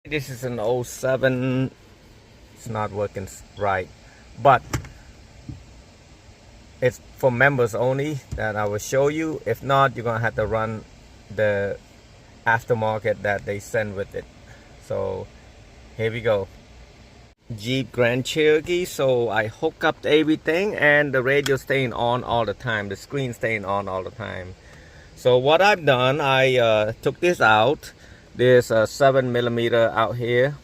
This is an '07. It's not working right, but it's for members only that I will show you. If not, you're gonna have to run the aftermarket that they send with it. So here we go. Jeep Grand Cherokee. So I hook up to everything and the radio staying on all the time, the screen staying on all the time. So what I've done, I took this out. There's a 7mm out here,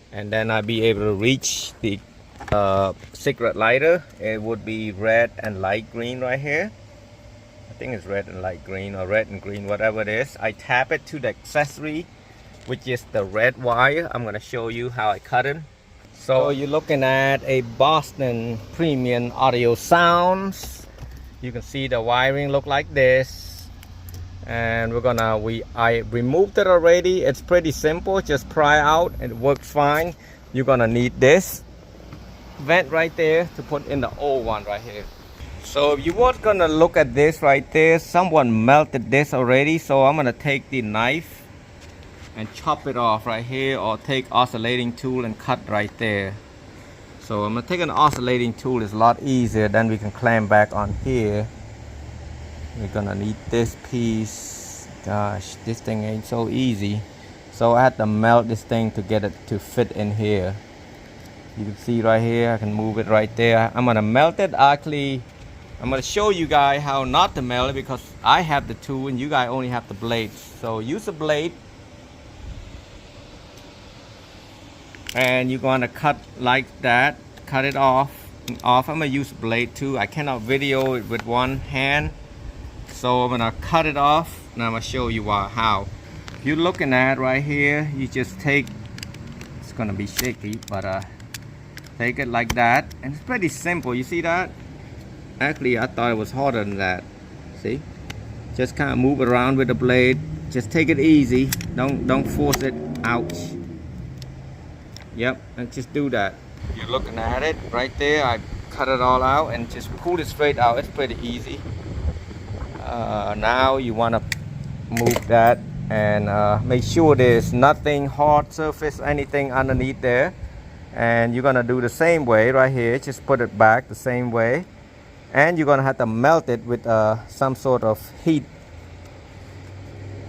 and then I'll be able to reach the cigarette lighter. It would be red and light green right here. I think it's red and light green, or red and green, whatever it is. I tap it to the accessory, which is the red wire. I'm gonna show you how I cut it. So you're looking at a Boston Premium Audio Sounds. You can see the wiring look like this. And I removed it already. It's pretty simple, just pry out and it works fine. You're gonna need this vent right there to put in the old one right here. So if you were gonna look at this right there, someone melted this already. So I'm gonna take the knife and chop it off right here, or take oscillating tool and cut right there. So I'm gonna take an oscillating tool. It's a lot easier. Then we can clamp back on here. We're gonna need this piece. Gosh, this thing ain't so easy. So I had to melt this thing to get it to fit in here. You can see right here, I can move it right there. I'm gonna melt it. Actually, I'm gonna show you guys how not to melt it, because I have the tool and you guys only have the blades. So use a blade, and you're gonna cut like that. Cut it off. I'm gonna use a blade too. I cannot video it with one hand. So I'm gonna cut it off. Now I'm gonna show you how. If you're looking at right here, you just take, it's gonna be shaky, but take it like that, and it's pretty simple. You see that? Actually, I thought it was harder than that. See? Just kind of move it around with the blade. Just take it easy. Don't force it. Ouch. Yep, and just do that. You're looking at it right there. I cut it all out and just pull it straight out. It's pretty easy. Now you want to move that and make sure there's nothing hard surface, anything underneath there. And you're gonna do the same way right here. Just put it back the same way, and you're gonna have to melt it with some sort of heat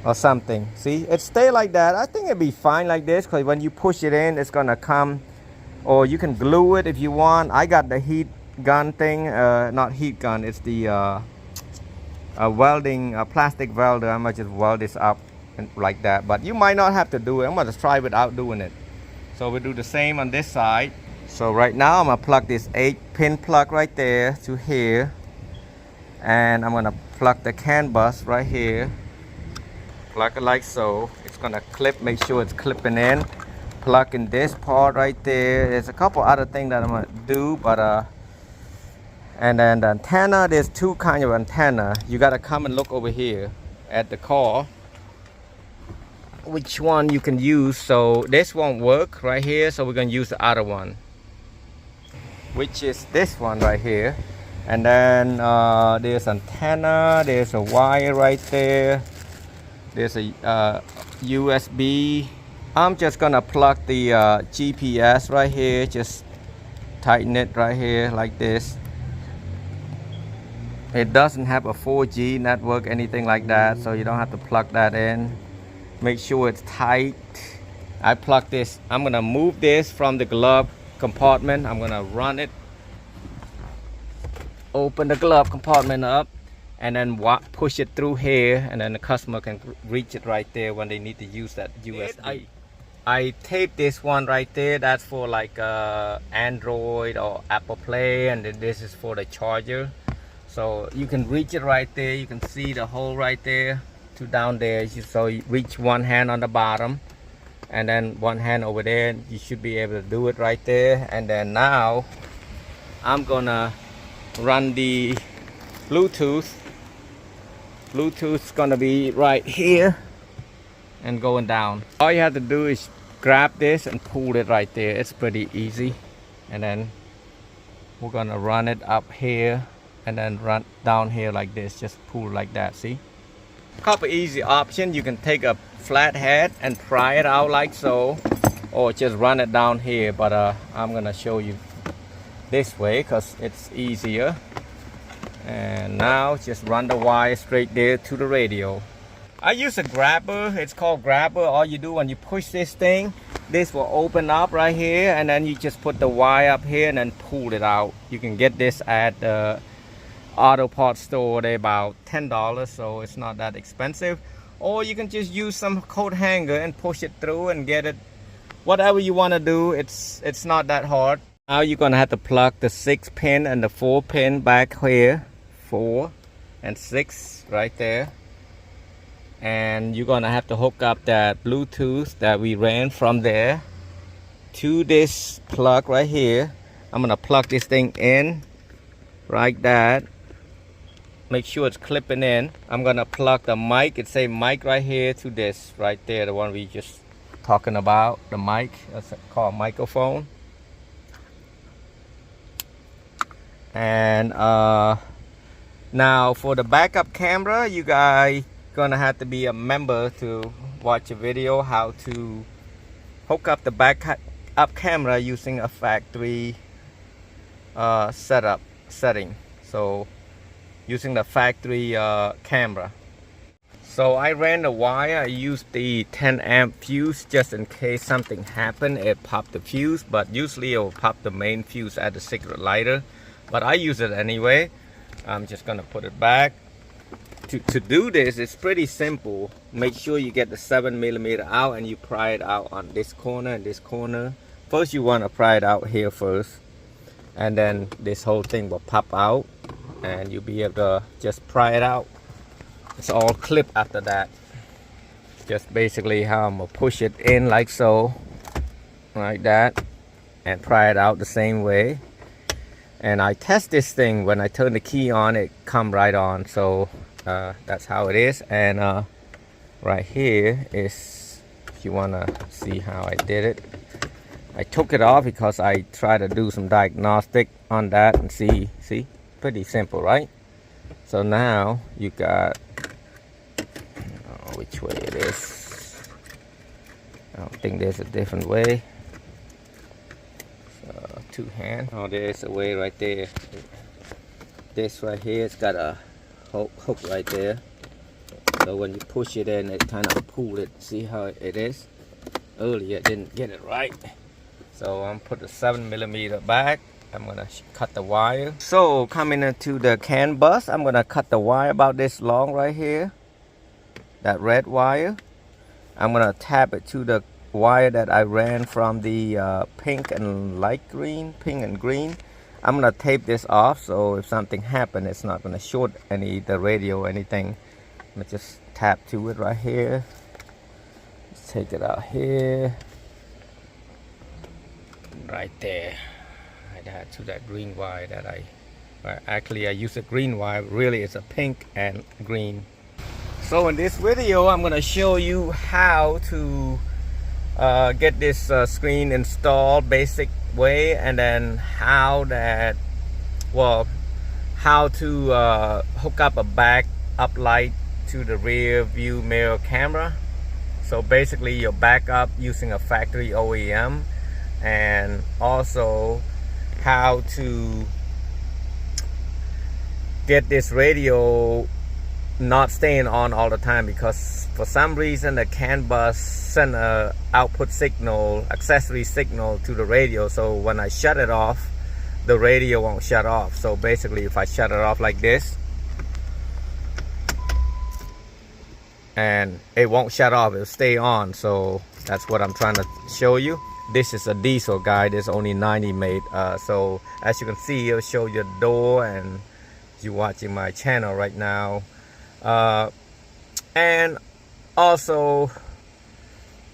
or something. See, it stay like that. I think it'd be fine like this, because when you push it in, it's gonna come. Or you can glue it if you want. I got the heat gun thing, not heat gun, it's the welding, plastic welder. I'm gonna just weld this up and like that, but you might not have to do it. I'm gonna try without doing it. So we do the same on this side. So right now I'm gonna plug this 8-pin plug right there to here, and I'm gonna plug the CAN bus right here. Plug it like so. It's gonna clip. Make sure it's clipping in. Plug in this part right there. There's a couple other things that I'm gonna do, but and then the antenna, there's two kinds of antenna. You gotta come and look over here at the car, which one you can use. So this won't work right here, so we're gonna use the other one, which is this one right here. And then there's antenna, there's a wire right there, there's a USB. I'm just gonna plug the GPS right here. Just tighten it right here like this. It doesn't have a 4G network, anything like that, so you don't have to plug that in. Make sure it's tight. I plug this. I'm gonna move this from the glove compartment. I'm gonna run it, open the glove compartment up, and then push it through here, and then the customer can reach it right there when they need to use that USB. I taped this one right there. That's for like Android or Apple Play, and then this is for the charger. So you can reach it right there. You can see the hole right there to down there. So you reach one hand on the bottom, and then one hand over there. You should be able to do it right there. And then now I'm gonna run the Bluetooth. Bluetooth's gonna be right here and going down. All you have to do is grab this and pull it right there. It's pretty easy. And then we're gonna run it up here and then run down here like this. Just pull like that. See, a couple easy options. You can take a flathead and pry it out like so. or just run it down here, but I'm gonna show you this way because it's easier. And now just run the wire straight there to the radio. I use a grabber. It's called grabber. All you do when you push this thing, this will open up right here, and then you just put the wire up here and then pull it out. You can get this at the auto parts store. They're about $10, so it's not that expensive. Or you can just use some coat hanger and push it through and get it. Whatever you want to do, it's not that hard. Now you're gonna have to plug the 6-pin and the 4-pin back here, 4 and 6 right there. And you're gonna have to hook up that Bluetooth that we ran from there to this plug right here. I'm gonna plug this thing in like that. Make sure it's clipping in. I'm gonna plug the mic. It say mic right here to this right there, the one we just talking about, the mic. That's called microphone. And now for the backup camera, you guys gonna have to be a member to watch a video how to hook up the backup camera using a factory setting. So using the factory camera. So I ran the wire. I used the 10-amp fuse just in case something happened. It popped the fuse, but usually it will pop the main fuse at the cigarette lighter. But I use it anyway. I'm just gonna put it back. To do this, it's pretty simple. Make sure you get the 7mm out and you pry it out on this corner and this corner. First you want to pry it out here first, and then this whole thing will pop out and you'll be able to just pry it out. It's all clipped after that. Just basically how I'm gonna push it in like so, like that, and pry it out the same way. And I test this thing when I turn the key on, it come right on. So that's how it is. And right here is, if you want to see how I did it, I took it off because I tried to do some diagnostic on that and see, pretty simple, right? So now you got, which way it is. I don't think there's a different way. So, 2 hand. Oh, there's a way right there. This right here, it's got a hook right there. So when you push it in, it kind of pull it. See how it is? Earlier it didn't get it right. So I'm put the 7mm back. I'm gonna cut the wire. So coming into the CAN bus, I'm gonna cut the wire about this long right here. That red wire. I'm gonna tap it to the wire that I ran from the pink and light green, pink and green. I'm gonna tape this off, so if something happens, it's not gonna short the radio or anything. I'm gonna just tap to it right here. Let's take it out here. Right there. I had to that green wire that actually I use a green wire. Really, it's a pink and green. So in this video, I'm gonna show you how to get this screen installed basic way, and then how to hook up a backup light to the rear view mirror camera. So basically your backup using a factory OEM, and also how to get this radio not staying on all the time, because for some reason the CAN bus send a output signal, accessory signal to the radio. So when I shut it off, the radio won't shut off. So basically if I shut it off like this, and it won't shut off, it'll stay on. So that's what I'm trying to show you. This is a diesel guy, there's only 90 made. So as you can see, it'll show you the door, and you're watching my channel right now. And also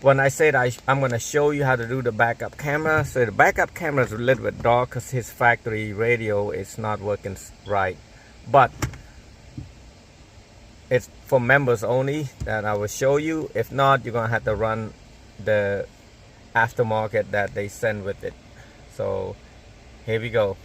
when I said I'm going to show you how to do the backup camera, so the backup camera is a little bit dark because his factory radio is not working right, but it's for members only that I will show you. If not, you're going to have to run the aftermarket that they send with it. So here we go.